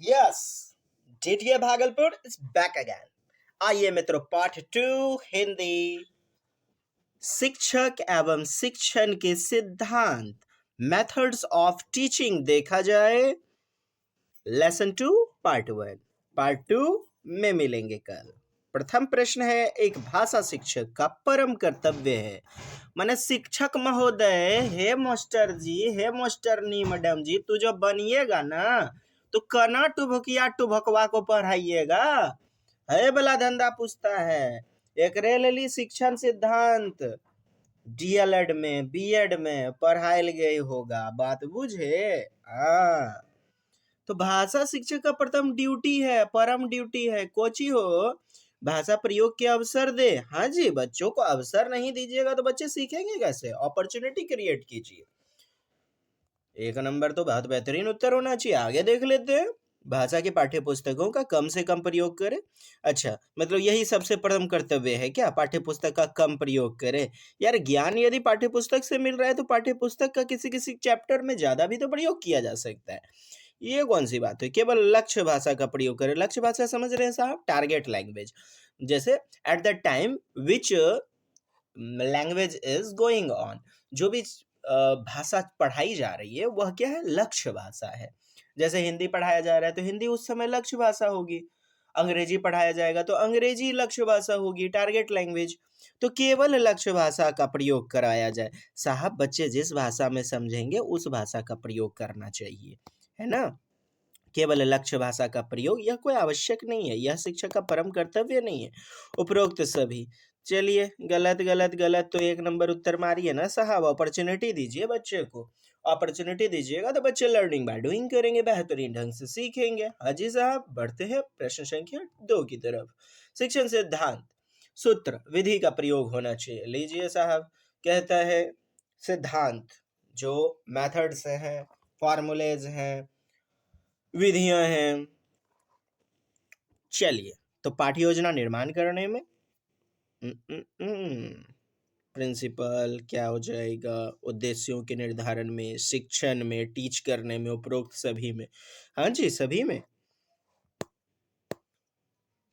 Yes, DTA Bhagalpur is back again. आइए मित्रों, part 2 Hindi शिक्षक एवं शिक्षण के सिद्धांत, मेथड्स ऑफ टीचिंग देखा जाए। Lesson 2 part 1। पार्ट 2 में मिलेंगे कल। प्रथम प्रश्न है, एक भाषा शिक्षक का परम कर्तव्य है। माने शिक्षक महोदय, हे मास्टर जी, हे मास्टरनी मैडम जी, तू जो बनिएगा ना तो कना टुभकिया टुभकवा को पढ़ाइएगा, है बला धंधा पूछता है। एकरे लेली शिक्षण सिद्धांत डीएलएड में बीएड में पढ़ायल गई होगा, बात बुझे। हाँ, तो भाषा शिक्षक का प्रथम ड्यूटी है, परम ड्यूटी है, कोची हो, भाषा प्रयोग के अवसर दे। हाँ जी, बच्चों को अवसर नहीं दीजिएगा तो बच्चे सीखेंगे कैसे? अपॉर्चुनिटी क्रिएट कीजिए। एक नंबर तो बहुत बेहतरीन उत्तर होना चाहिए। आगे देख लेते हैं, भाषा की पाठ्य पुस्तकों का कम से कम प्रयोग करें। अच्छा, मतलब यही सबसे प्रथम कर्तव्य है क्या, पाठ्य पुस्तक का कम प्रयोग करें? यार, ज्ञान यदि पाठ्य पुस्तक से मिल रहा है तो पाठ्य पुस्तक का किसी किसी चैप्टर में ज्यादा भी तो प्रयोग किया जा सकता है। ये कौन सी बात है? केवल लक्ष्य भाषा का प्रयोग करें। लक्ष्य भाषा समझ रहे हैं साहब? Target language. जैसे at the time which language is going on, जो भी भाषा पढ़ाई जा रही है वह क्या है? लक्ष्य भाषा है। जैसे हिंदी पढ़ाया जा रहा है तो हिंदी उस समय लक्ष्य भाषा होगी। अंग्रेजी पढ़ाया जाएगा तो अंग्रेजी लक्ष्य भाषा होगी, टारगेट लैंग्वेज। तो केवल लक्ष्य भाषा का प्रयोग कराया जाए। साहब, बच्चे जिस भाषा में समझेंगे उस भाषा का प्रयोग करना चाहिए, है ना। केवल लक्ष्य भाषा का प्रयोग यह कोई आवश्यक नहीं है, यह शिक्षक का परम कर्तव्य नहीं है। उपरोक्त सभी, चलिए गलत गलत गलत, तो एक नंबर उत्तर मारिए ना साहब। अपॉर्चुनिटी दीजिए बच्चे को, अपॉर्चुनिटी दीजिएगा तो बच्चे लर्निंग बाय डूइंग करेंगे, बेहतरीन ढंग से सीखेंगे। हाजी साहब, बढ़ते हैं प्रश्न संख्या 2 की तरफ। शिक्षण सिद्धांत, सूत्र विधि का प्रयोग होना चाहिए। लीजिए साहब, कहता है सिद्धांत जो मेथड्स हैं, फॉर्मूलेज हैं, विधियां हैं। चलिए, तो पाठ्य योजना निर्माण करने में प्रिंसिपल क्या हो जाएगा? उद्देश्यों के निर्धारण में, शिक्षण में, टीच करने में, उपरोक्त सभी में। हाँ जी, सभी में।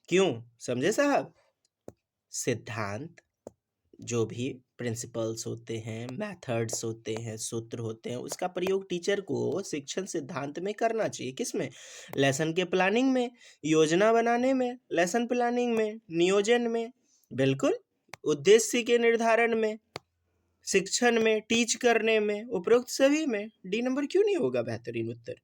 क्यों, समझे साहब? सिद्धांत, जो भी प्रिंसिपल्स होते हैं, मेथड्स होते हैं, सूत्र होते हैं, उसका प्रयोग टीचर को शिक्षण सिद्धांत में करना चाहिए। किसमें? लेसन के प्लानिंग में, योजना बनाने में, लेसन प्लानिंग में, नियोजन में, बिल्कुल, उद्देश्य के निर्धारण में, शिक्षण में, टीच करने में, उपरोक्त सभी में। डी नंबर क्यों नहीं होगा बेहतरीन उत्तर?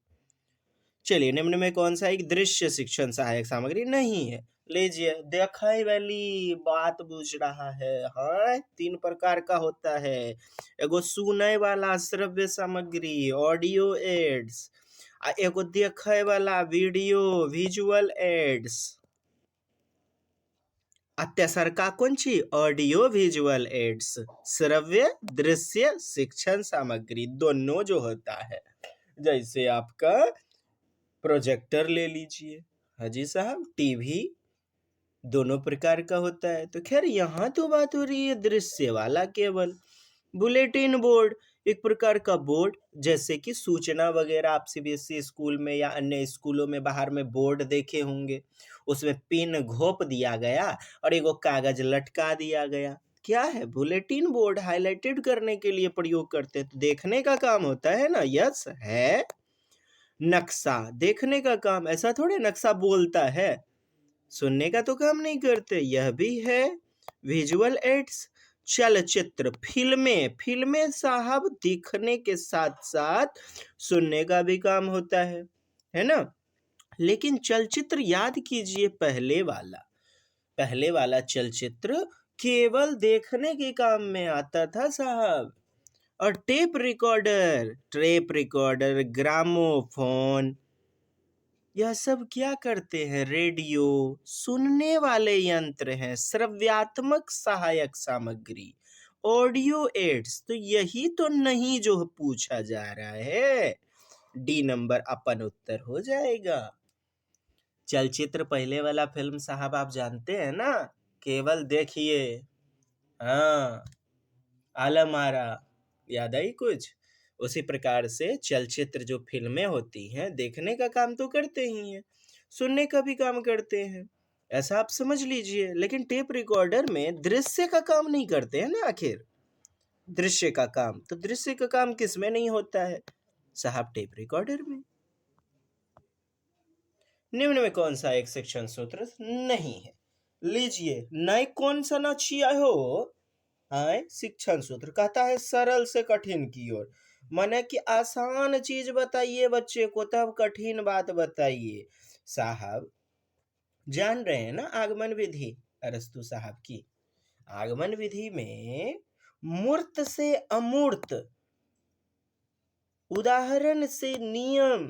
चलिए, निम्न में कौन सा एक दृश्य शिक्षण सहायक सामग्री नहीं है? लीजिए, देखाई वाली बात बुझ रहा है। हाँ, 3 प्रकार का होता है। एगो सुने वाला श्रव्य सामग्री, ऑडियो एड्स, आ एगो देखे वाला वीडियो, विजुअल एड्स। आ तेसरका कौन ची? ऑडियो विजुअल एड्स, श्रव्य दृश्य शिक्षण सामग्री, दोनों जो होता है। जैसे आपका प्रोजेक्टर ले लीजिए, हाजी साहब, टीवी, दोनों प्रकार का होता है। तो खैर, यहाँ तो बात हो रही है दृश्य वाला केवल। बुलेटिन बोर्ड, एक प्रकार का बोर्ड, जैसे कि सूचना वगैरह आप सीबीएसई स्कूल में या अन्य स्कूलों में बाहर में बोर्ड देखे होंगे, उसमें पिन घोप दिया गया और एगो कागज लटका दिया गया। क्या है? Bulletin board. हाईलाइटेड करने के लिए प्रयोग करते हैं, तो देखने का काम होता है ना। यस है। नक्शा, देखने का काम, ऐसा थोड़े नक्शा बोलता है, सुनने का तो काम नहीं करते। यह भी है। विजुअल एड्स, चलचित्र, फिल्में, फिल्में साहब दिखने के साथ साथ सुनने का भी काम होता है ना। लेकिन चलचित्र याद कीजिए, पहले वाला चलचित्र केवल देखने के काम में आता था साहब। और टेप रिकॉर्डर, ग्रामोफोन, यह सब क्या करते हैं? रेडियो, सुनने वाले यंत्र हैं, श्रव्यात्मक सहायक सामग्री, ऑडियो एड्स। तो यही तो नहीं जो पूछा जा रहा है। डी नंबर अपन उत्तर हो जाएगा। चलचित्र पहले वाला फिल्म साहब आप जानते हैं ना, केवल देखिए। हाँ, आलम आरा, याद आई कुछ? उसी प्रकार से चलचित्र जो फिल्में होती हैं देखने का काम तो करते ही हैं, सुनने का भी काम करते हैं, ऐसा आप समझ लीजिए। लेकिन टेप रिकॉर्डर में दृश्य का काम नहीं करते हैं ना, आखिर दृश्य का काम, तो दृश्य का काम किस में नहीं होता है साहब? टेप रिकॉर्डर में। निम्न में कौन सा एक शिक्षण सूत्र नहीं है? लीजिए, नए कौन सा ना छिया हो। हाँ, शिक्षण सूत्र कहता है सरल से कठिन की ओर, माने कि आसान चीज बताइए बच्चे को तब कठिन बात बताइए। साहब जान रहे हैं ना आगमन विधि अरस्तु साहब की? आगमन विधि में मूर्त से अमूर्त, उदाहरण से नियम,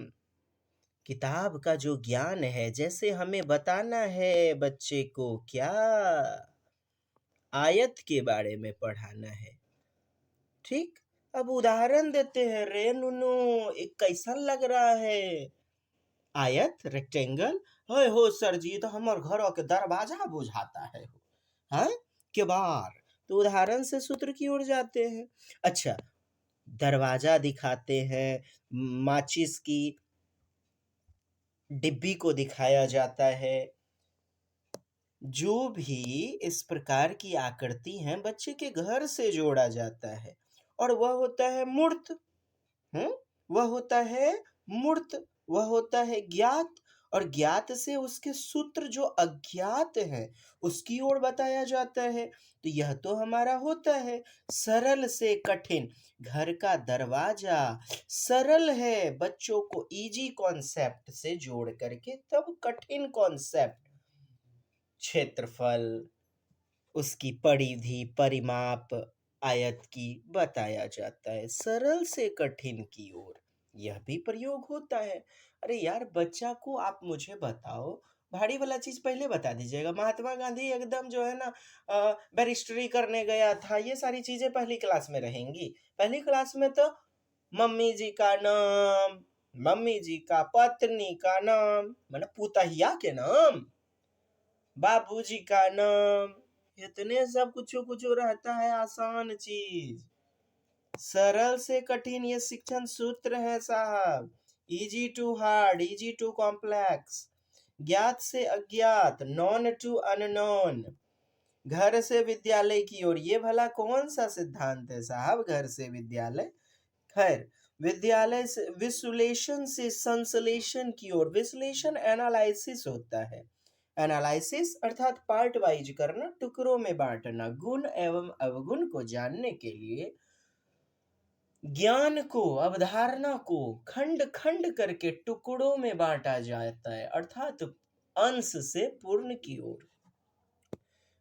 किताब का जो ज्ञान है, जैसे हमें बताना है बच्चे को क्या, आयत के बारे में पढ़ाना है। ठीक, अब उदाहरण देते हैं, रे नुनू एक कैसा लग रहा है? आयत, रेक्टेंगल। हो सर जी, तो हमार घर के दरवाजा बुझाता है, हाँ केबाड़। तो उदाहरण से सूत्र की ओर जाते हैं। अच्छा, दरवाजा दिखाते हैं, माचिस की डिब्बी को दिखाया जाता है। जो भी इस प्रकार की आकृति हैं बच्चे के घर से जोड़ा जाता है, और वह होता है मूर्त। वह होता है मूर्त, वह होता है ज्ञात, और ज्ञात से उसके सूत्र जो अज्ञात है उसकी ओर बताया जाता है। तो यह तो हमारा होता है सरल से कठिन। घर का दरवाजा सरल है, बच्चों को इजी कॉन्सेप्ट से जोड़ करके तब कठिन कॉन्सेप्ट, क्षेत्रफल, उसकी परिधि, परिमाप आयत की बताया जाता है, सरल से कठिन की ओर यह भी प्रयोग होता है। अरे यार, बच्चा को आप मुझे बताओ, भारी वाला चीज पहले बता दीजिएगा। महात्मा गांधी एकदम जो है ना बैरिस्टरी करने गया था, ये सारी चीजें पहली क्लास में रहेंगी। पहली क्लास में तो मम्मी जी का नाम, मम्मी जी का पत्नी का नाम, मतलब पुतहिया के नाम, बाबूजी का नाम, इतने सब कुछ कुछ रहता है, आसान चीज। सरल से कठिन ये शिक्षण सूत्र है साहब। Easy to hard, easy to complex, ज्ञात से अज्ञात, नॉन टू अननोन, घर से विद्यालय की ओर। ये भला कौन सा सिद्धांत है साहब, घर से विद्यालय? खैर, विद्यालय से विश्लेषण से संश्लेषण की ओर। विश्लेषण एनालिसिस होता है, एनालिसिस अर्थात पार्ट वाइज करना, टुकड़ों में बांटना। गुण एवं अवगुण को जानने के लिए ज्ञान को, अवधारणा को खंड खंड करके टुकड़ों में बांटा जाता है, अर्थात अंश से पूर्ण की ओर।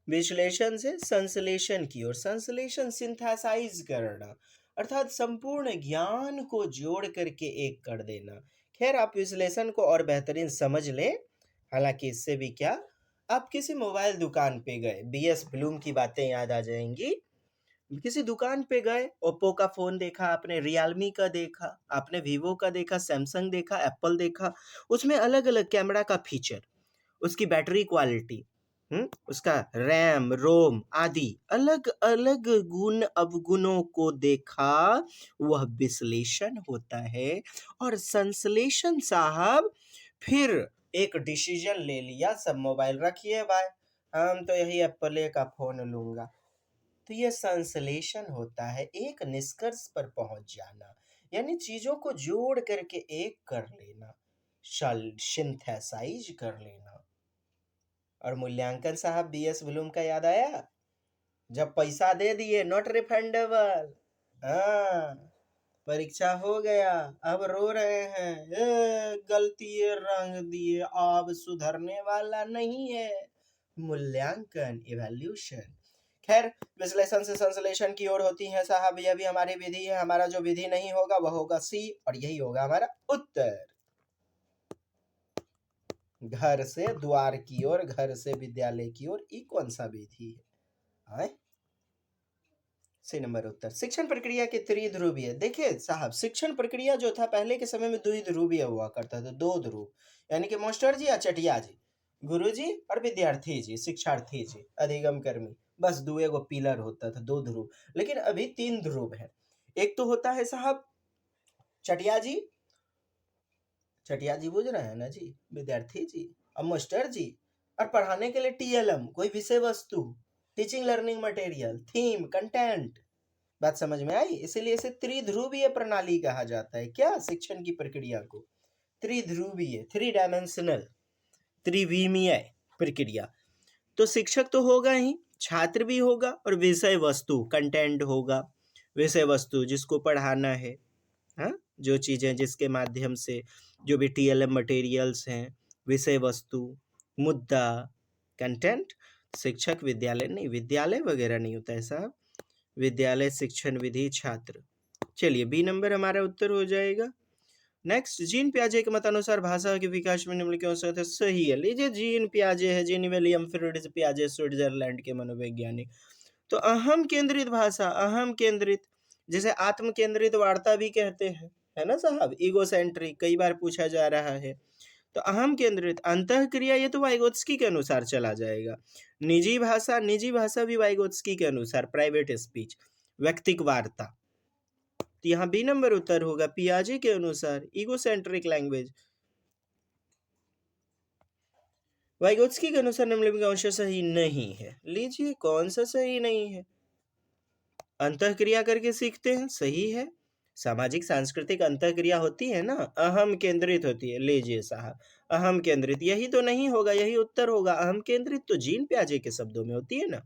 विश्लेषण से संश्लेषण की ओर। संश्लेषण सिंथेसाइज करना, अर्थात संपूर्ण ज्ञान को जोड़ करके एक कर देना। खैर, आप विश्लेषण को और बेहतरीन समझ लें। हालांकि इससे भी क्या, आप किसी मोबाइल दुकान पे गए, बीएस ब्लूम की बातें याद आ जाएंगी। किसी दुकान पे गए, ओप्पो का फोन देखा आपने, रियलमी का देखा आपने, वीवो का देखा, सैमसंग देखा, एप्पल देखा। उसमें अलग अलग कैमरा का फीचर, उसकी बैटरी क्वालिटी, उसका रैम रोम आदि अलग अलग गुण अवगुणों को देखा, वह विश्लेषण होता है। और संश्लेषण साहब, फिर एक डिसीजन ले लिया, सब मोबाइल रखिए भाई, हम तो यही एप्पल का फोन लूंगा। तो यह संश्लेषण होता है, एक निष्कर्ष पर पहुंच जाना, यानी चीजों को जोड़ करके एक कर लेना, सिंथेसाइज कर लेना। और मूल्यांकन साहब, बीएस ब्लूम का याद आया? जब पैसा दे दिए, नॉट रिफंडेबल। हाँ, परीक्षा हो गया, अब रो रहे हैं, गलती रंग दिए, अब सुधरने वाला नहीं है। मूल्यांकन, इवैल्यूएशन। खैर, विश्लेषण से संश्लेषण की ओर होती है साहब, यह भी हमारी विधि है। हमारा जो विधि नहीं होगा वह होगा सी, और यही होगा हमारा उत्तर। घर से द्वार की ओर, घर से विद्यालय की ओर, ये कौन सा विधि है? सी नंबर उत्तर। शिक्षण प्रक्रिया के त्रिध्रुवीय। देखिए साहब, शिक्षण प्रक्रिया जो था पहले के समय में द्विध्रुवीय हुआ करता था, दो ध्रुव, यानी कि मास्टर जी या चटिया जी, गुरु जी और विद्यार्थी जी, शिक्षार्थी जी, अधिगम कर्मी, बस दो एगो पिलर होता था, दो ध्रुव। लेकिन अभी तीन ध्रुव है। एक तो होता है साहब चटिया जी, चटिया जी बुझ रहे हैं ना जी, विद्यार्थी जी। अब मास्टर जी, और पढ़ाने के लिए टीएलएम, कोई विषय वस्तु, teaching learning material, theme, content. बात समझ में आई? इसीलिए इसे त्रिध्रुवीय प्रणाली कहा जाता है। क्या? शिक्षण की प्रक्रिया को त्रिध्रुवीय, थ्री डायमेंशनल, त्रिविमीय प्रक्रिया। तो शिक्षक तो होगा ही, छात्र भी होगा, और विषय वस्तु कंटेंट होगा। विषय वस्तु जिसको पढ़ाना है, हाँ, जो चीजें जिसके माध्यम से, जो भी टीएलएम मटेरियल्स हैं, विषय वस्तु, मुद्दा, कंटेंट। शिक्षक विद्यालय नहीं, विद्यालय वगैरह नहीं होता है साहब, विद्यालय शिक्षण विधि छात्र। चलिए बी नंबर हमारा उत्तर हो जाएगा। नेक्स्ट, जीन पियाजे के मतानुसार भाषा के विकास में निम्न के औसत सही है। लीजिए, जीन पियाजे है, जीन विलियम फ्रीडरिच पियाजे, स्विट्जरलैंड के मनोवैज्ञानिक। तो अहम केंद्रित भाषा, अहम केंद्रित, जिसे आत्म केंद्रित वार्ता भी कहते हैं, है ना साहब, ईगोसेंट्रिक, कई बार पूछा जा रहा है। तो अहम केंद्रित, अंतः क्रिया, ये तो वाइगोत्स्की के अनुसार चला जाएगा। निजी भाषा, निजी भाषा भी वाइगोत्स्की के अनुसार, प्राइवेट स्पीच, व्यक्तिक वार्ता। तो यहाँ बी नंबर उत्तर होगा, पियाजे के अनुसार ईगोसेंट्रिक लैंग्वेज। वाइगोत्स्की के अनुसार निम्नलिखित कौन सा सही नहीं है? लीजिए, कौन सा सही नहीं है? अंतःक्रिया करके सीखते हैं, सही है। सामाजिक सांस्कृतिक अंतःक्रिया होती है ना, अहम केंद्रित होती है। लीजिए साहब, अहम केंद्रित, यही तो नहीं होगा, यही उत्तर होगा। अहम केंद्रित तो जीन पियाजे के शब्दों में होती है ना।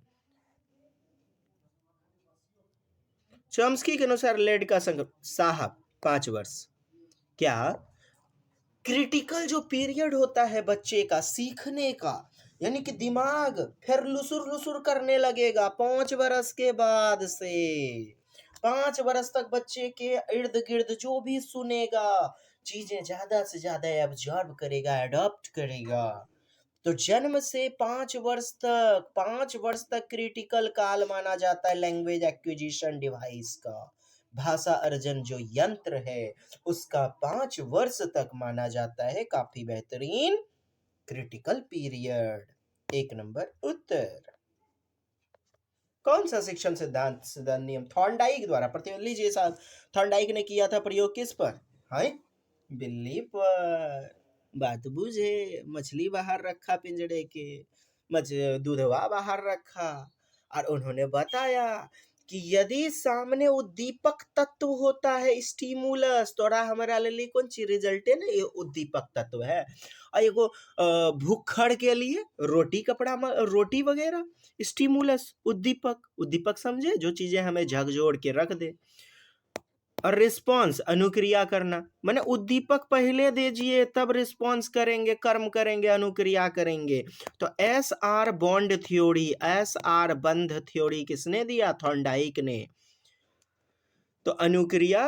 चॉम्स्की के अनुसार लेड का संग साहब 5 वर्ष। क्या? क्रिटिकल जो पीरियड होता है बच्चे का सीखने का, यानी कि दिमाग फिर लुसुर लुसुर करने लगेगा 5 वर्ष के बाद से। 5 वर्ष तक बच्चे के इर्द गिर्द जो भी सुनेगा, चीजें ज्यादा से ज्यादा एब्जॉर्ब करेगा, अडॉप्ट करेगा। तो जन्म से 5 वर्ष तक क्रिटिकल काल माना जाता है लैंग्वेज एक्विजिशन डिवाइस का। भाषा अर्जन जो यंत्र है उसका 5 वर्ष तक माना जाता है काफी बेहतरीन क्रिटिकल पीरियड। 1 नंबर उत्तर। कौन सा शिक्षण सिद्धांत सिद्धांत नियम थॉर्नडाइक द्वारा प्रतिबंधित? लीजिए साहब, थॉर्नडाइक ने किया था प्रयोग किस पर? हाय, बिल्ली पर। बात बूझे, मछली बाहर रखा पिंजड़े के, मछ दूधवा बाहर रखा, और उन्होंने बताया कि यदि सामने उद्दीपक तत्व होता है, स्टिमुलस, तोरा हमारा लिए कौन सी रिजल्टे ना, ये उद्दीपक तत्व है। और एगो भूखड़ के लिए रोटी कपड़ा रोटी वगैरह, स्टिमुलस उद्दीपक, उद्दीपक समझे, जो चीजें हमें झकझोर के रख दे। और रिस्पॉन्स अनुक्रिया करना, माने उद्दीपक पहले दीजिए तब रिस्पॉन्स करेंगे, कर्म करेंगे, अनुक्रिया करेंगे। तो S R bond theory, S R बंध थ्योरी किसने दिया? थॉर्नडाइक ने। तो अनुक्रिया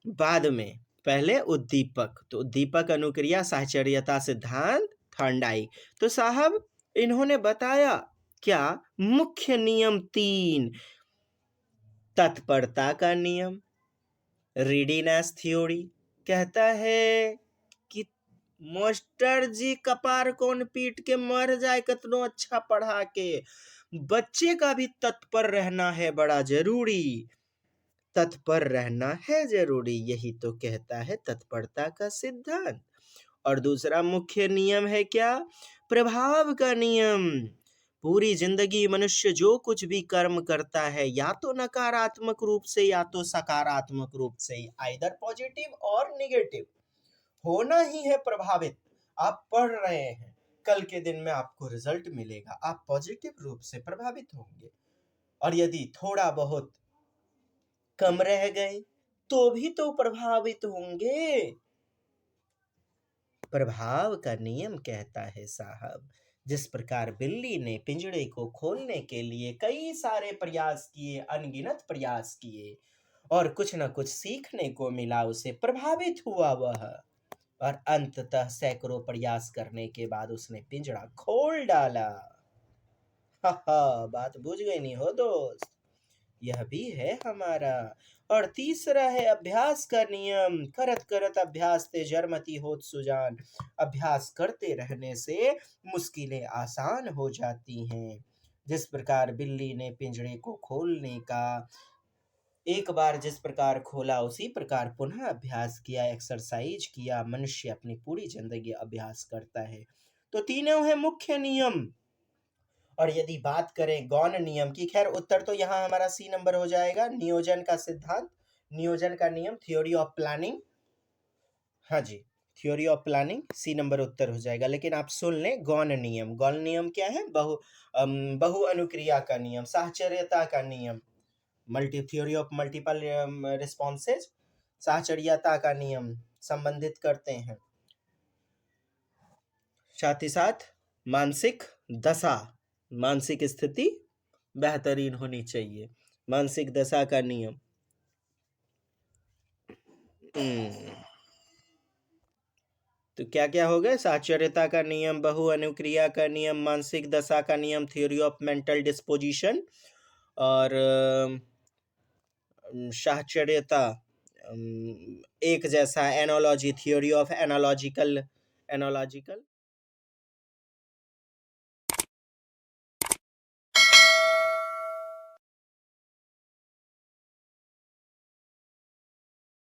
बाद में, पहले उद्दीपक। तो उद्दीपक अनुक्रिया साहचर्यता सिद्धांत थॉर्नडाइक। तो साहब इन्होंने बताया क्या? मुख्य नियम 3, तत्परता का नियम, रीडीनेस थ्योरी, कहता है कि मास्टर जी कपार कौन पीट के मर जाए कितनो अच्छा पढ़ा के, बच्चे का भी तत्पर रहना है बड़ा जरूरी, तत्पर रहना है जरूरी, यही तो कहता है तत्परता का सिद्धांत। और दूसरा मुख्य नियम है क्या? प्रभाव का नियम। पूरी जिंदगी मनुष्य जो कुछ भी कर्म करता है, या तो नकारात्मक रूप से या तो सकारात्मक रूप से, आइदर पॉजिटिव और नेगेटिव, होना ही है प्रभावित। आप पढ़ रहे हैं, कल के दिन में आपको रिजल्ट मिलेगा, आप पॉजिटिव रूप से प्रभावित होंगे। और यदि थोड़ा बहुत कम रह गए तो भी तो प्रभावित होंगे। प्रभाव का नियम कहता है साहब, जिस प्रकार बिल्ली ने पिंजड़े को खोलने के लिए कई सारे प्रयास किए, अनगिनत प्रयास किए, और कुछ न कुछ सीखने को मिला, उसे प्रभावित हुआ वह, और अंततः सैकड़ों प्रयास करने के बाद उसने पिंजड़ा खोल डाला। हा, बात बुझ गई नहीं हो दोस्त? यह भी है हमारा। और तीसरा है अभ्यास का नियम, करत करत अभ्यास ते जरमती होत सुजान। अभ्यास करते रहने से मुश्किलें आसान हो जाती हैं। जिस प्रकार बिल्ली ने पिंजड़े को खोलने का एक बार जिस प्रकार खोला उसी प्रकार पुनः अभ्यास किया, एक्सरसाइज किया, मनुष्य अपनी पूरी जिंदगी अभ्यास करता है। तो तीनों है मुख्य नियम। और यदि बात करें गौण नियम की, खैर उत्तर तो यहाँ हमारा सी नंबर हो जाएगा, नियोजन का सिद्धांत, नियोजन का नियम, थ्योरी ऑफ प्लानिंग। हाँ जी, theory of planning C number उत्तर हो जाएगा। लेकिन आप सुन लें गौण नियम। गौण नियम क्या है? बहु अनुक्रिया का नियम, साहचर्यता का नियम, थ्योरी ऑफ मल्टीपल रिस्पॉन्सेज, साहचर्यता का नियम संबंधित करते हैं। साथ ही साथ मानसिक दशा, मानसिक स्थिति बेहतरीन होनी चाहिए, मानसिक दशा का नियम। तो क्या क्या हो गए? साक्षरता का नियम, बहु अनुक्रिया का नियम, मानसिक दशा का नियम, थ्योरी ऑफ मेंटल डिस्पोजिशन, और साक्षरता एक जैसा, एनोलॉजी, थ्योरी ऑफ एनोलॉजिकल